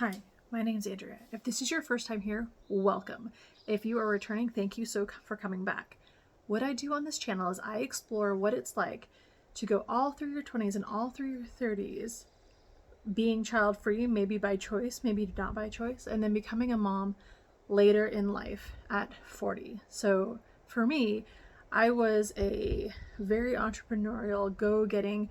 Hi, my name's Andrea. If this is your first time here, welcome. If you are returning, thank you for coming back. What I do on this channel is I explore what it's like to go all through your 20s and all through your 30s, being child-free, maybe by choice, maybe not by choice, and then becoming a mom later in life at 40. So for me, I was a very entrepreneurial, go-getting,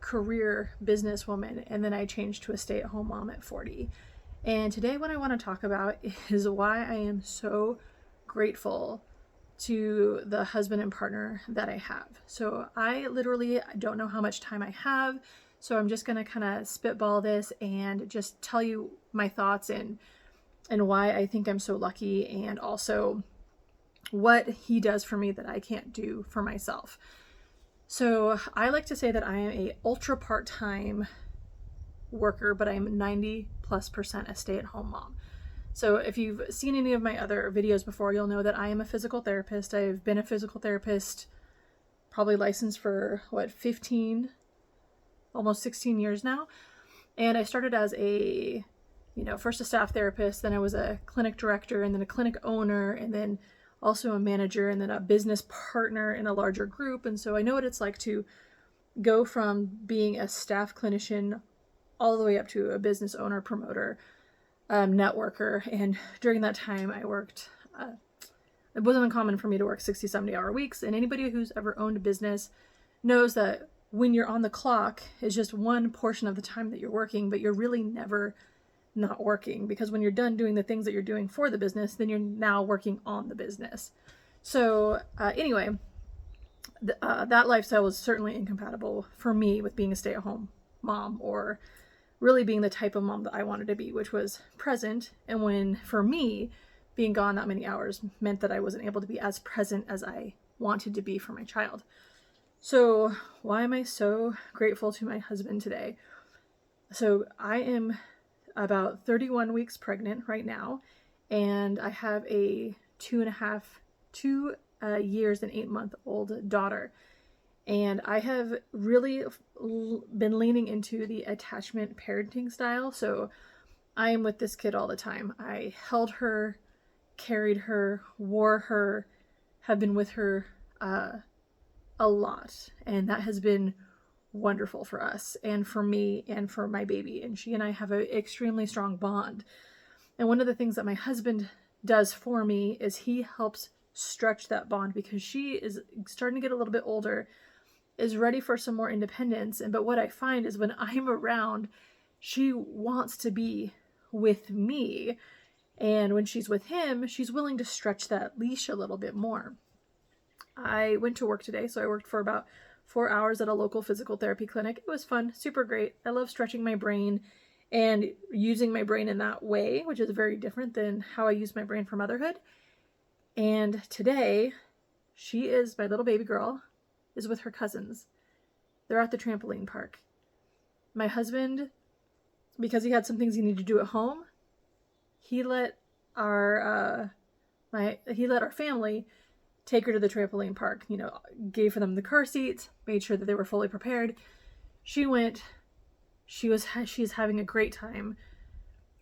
career businesswoman, and then I changed to a stay-at-home mom at 40. And today what I want to talk about is why I am so grateful to the husband and partner that I have. So I literally don't know how much time I have, so I'm just going to kind of spitball this and just tell you my thoughts and why I think I'm so lucky, and also what he does for me that I can't do for myself. So I like to say that I am a ultra part-time worker, but I'm 90+% a stay-at-home mom. So if you've seen any of my other videos before, you'll know that I am a physical therapist. I've been a physical therapist, probably licensed for 15, almost 16 years now. And I started as first a staff therapist, then I was a clinic director, and then a clinic owner, and then also a manager, and then a business partner in a larger group. And so I know what it's like to go from being a staff clinician all the way up to a business owner, promoter, networker. And during that time I worked, it wasn't uncommon for me to work 60, 70-hour weeks. And anybody who's ever owned a business knows that when you're on the clock is just one portion of the time that you're working, but you're really never not working, because when you're done doing the things that you're doing for the business, then you're now working on the business. So anyway, that lifestyle was certainly incompatible for me with being a stay-at-home mom, or really being the type of mom that I wanted to be, which was present. And when, for me, being gone that many hours meant that I wasn't able to be as present as I wanted to be for my child. So why am I so grateful to my husband today? So I am about 31 weeks pregnant right now, and I have a 2 years and 8-month-old daughter. And I have really been leaning into the attachment parenting style. So I am with this kid all the time. I held her, carried her, wore her, have been with her a lot. And that has been wonderful for us and for me and for my baby. And she and I have an extremely strong bond. And one of the things that my husband does for me is he helps stretch that bond, because she is starting to get a little bit older, is ready for some more independence. But what I find is when I'm around, she wants to be with me. And when she's with him, she's willing to stretch that leash a little bit more. I went to work today, so I worked for about 4 hours at a local physical therapy clinic. It was fun, super great. I love stretching my brain and using my brain in that way, which is very different than how I use my brain for motherhood. And today, my little baby girl is with her cousins. They're at the trampoline park. My husband, because he had some things he needed to do at home, he let our family take her to the trampoline park. Gave for them the car seats, made sure that they were fully prepared. She went. She's having a great time,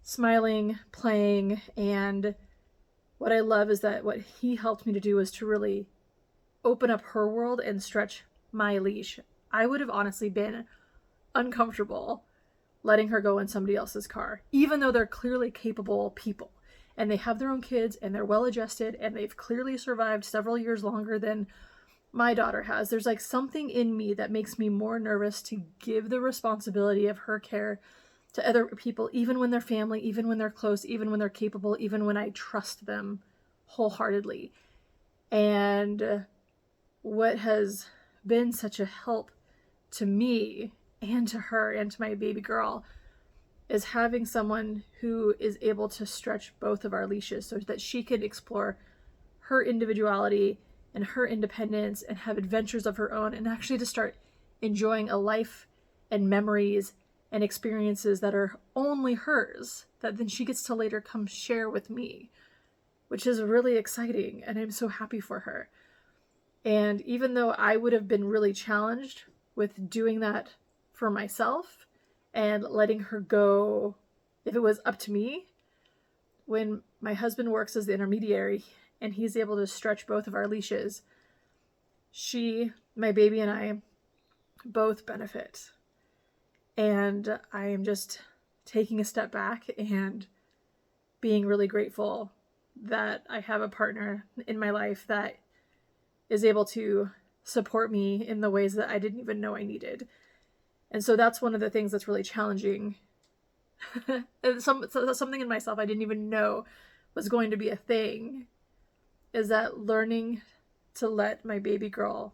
smiling, playing. And what I love is that what he helped me to do was to really open up her world and stretch my leash. I would have honestly been uncomfortable letting her go in somebody else's car, even though they're clearly capable people and they have their own kids and they're well adjusted and they've clearly survived several years longer than my daughter has. There's like something in me that makes me more nervous to give the responsibility of her care to other people, even when they're family, even when they're close, even when they're capable, even when I trust them wholeheartedly. And what has been such a help to me and to her and to my baby girl is having someone who is able to stretch both of our leashes so that she can explore her individuality and her independence and have adventures of her own, and actually to start enjoying a life and memories and experiences that are only hers, that then she gets to later come share with me, which is really exciting. And I'm so happy for her. And even though I would have been really challenged with doing that for myself and letting her go if it was up to me, when my husband works as the intermediary and he's able to stretch both of our leashes, my baby and I both benefit. And I am just taking a step back and being really grateful that I have a partner in my life that is able to support me in the ways that I didn't even know I needed. And so that's one of the things that's really challenging. Something in myself I didn't even know was going to be a thing, is that learning to let my baby girl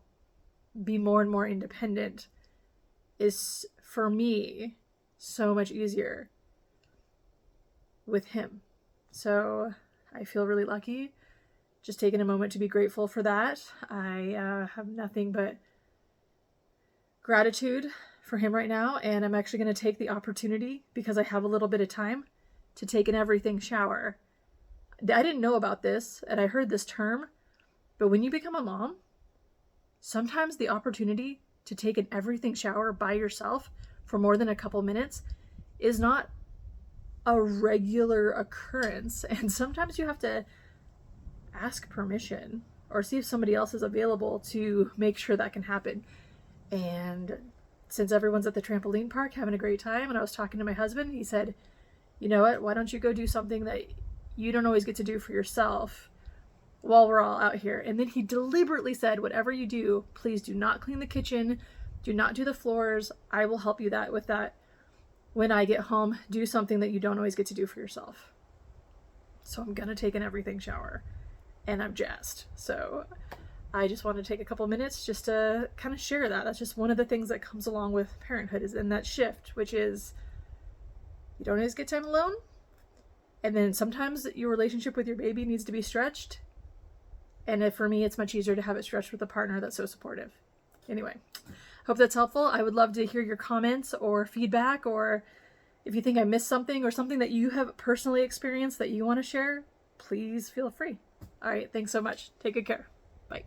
be more and more independent is, for me, so much easier with him. So I feel really lucky. Just taking a moment to be grateful for that. I have nothing but gratitude for him right now, and I'm actually going to take the opportunity, because I have a little bit of time, to take an everything shower. I didn't know about this, and I heard this term, but when you become a mom, sometimes the opportunity to take an everything shower by yourself for more than a couple minutes is not a regular occurrence, and sometimes you have to ask permission or see if somebody else is available to make sure that can happen. And since everyone's at the trampoline park having a great time, and I was talking to my husband, he said, you know what, why don't you go do something that you don't always get to do for yourself while we're all out here? And then he deliberately said, whatever you do, please do not clean the kitchen, do not do the floors. I will help you with that when I get home. Do something that you don't always get to do for yourself. So I'm gonna take an everything shower, and I'm jazzed. So I just want to take a couple minutes just to kind of share that. That's just one of the things that comes along with parenthood, is in that shift, which is you don't always get time alone. And then sometimes your relationship with your baby needs to be stretched. And for me, it's much easier to have it stretched with a partner that's so supportive. Anyway, hope that's helpful. I would love to hear your comments or feedback, or if you think I missed something or something that you have personally experienced that you want to share, please feel free. All right, thanks so much. Take good care. Bye.